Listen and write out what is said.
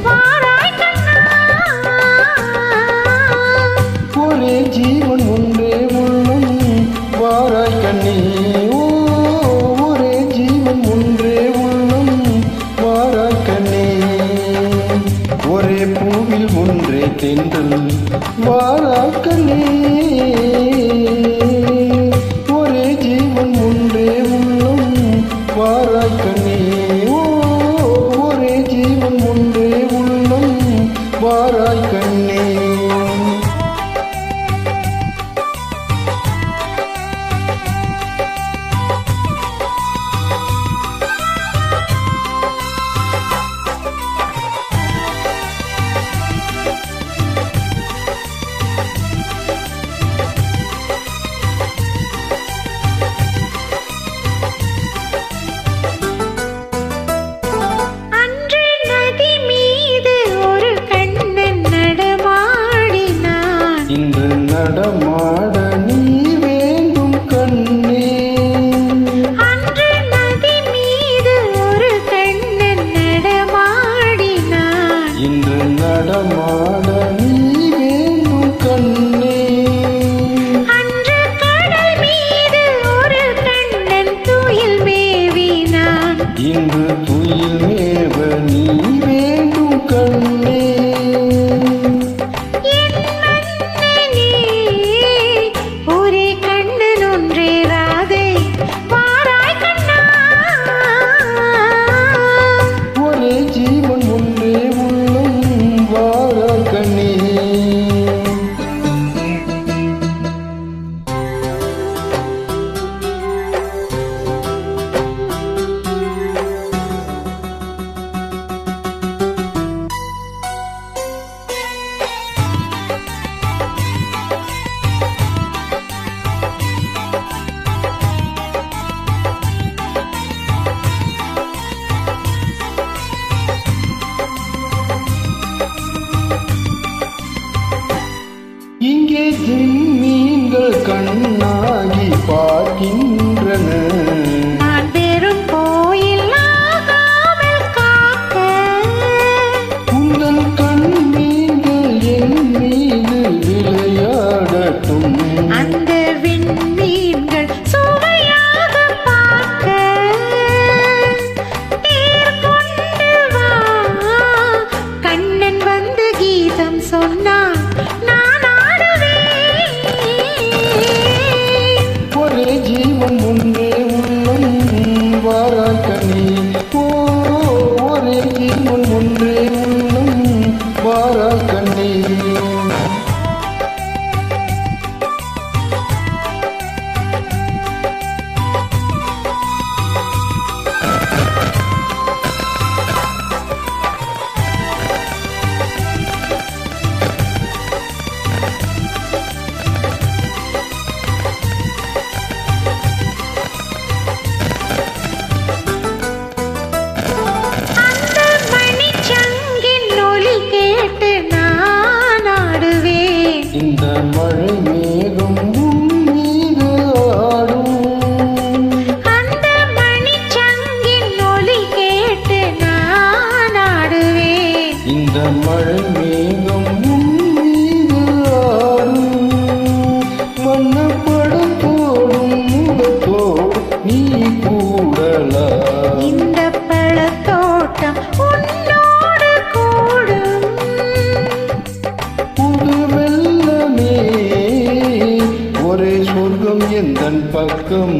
வாராய் கண்ணா. ஒரே ஜீவன் ஒன்றே உள்ளம் வாராய் கண்ணே. ஒரே ஜீவன் ஒன்றே உள்ளம் வாராய் கண்ணே. ஒரே பூவில் ஒன்றே தென்றல் வாராய் கண்ணே. ஒரே ஜீவன் ஒன்றே உள்ளம் வாராய் கண்ணே. ஒரே ஜீவன் ஒன்றே உள்ளம் வாராய் கண்ணே. இன்று நடமாட நீ வேண்டும் கண்ணே. அன்று நதி மீது ஒரு கண்ணன் நடமாடினான். இன்று நடமாட நீ வேண்டும் கண்ணே. அன்று கடல் மீது ஒரு கண்ணன் துயில் மேவினான். இன்று துயில் மேவ நீ வேண்டும் கண்ணே. இங்கே மீன்கள் கண்ணாகி பார்க்கின்றன. நான் பெரும் கோயில் ஆகாமல் காக்க உங்கள் கண் மீன்கள் என் மீது விளையாடட்டும். அந்த விண்மீன்கள் சுவையாக பார்க்க தேர் கொண்டு வா. கண்ணன் வந்து கீதம் சொன்னான், நான் ஆடுவேன். ஒரே ஜீவன் ஒன்றே உள்ளம் வாராய் கண்ணே. ஒரே ஜீவன் ஒன்றே உள்ளம் வாராய் கண்ணே. இந்த மழை மேகம் மீது ஆடும். அந்த மணிச்சங்கின் ஒலி கேட்டு நான் ஆடுவேன். இந்த மழை மேகம் மீது ஆடும். வண்ணப்படத்தோடும் முகத்தோடு நீ கூடலா. இந்த பழத்தோட்டம் உன்னோடு கூடும். ஒரே சொர்க்கம் எந்தன் பக்கம்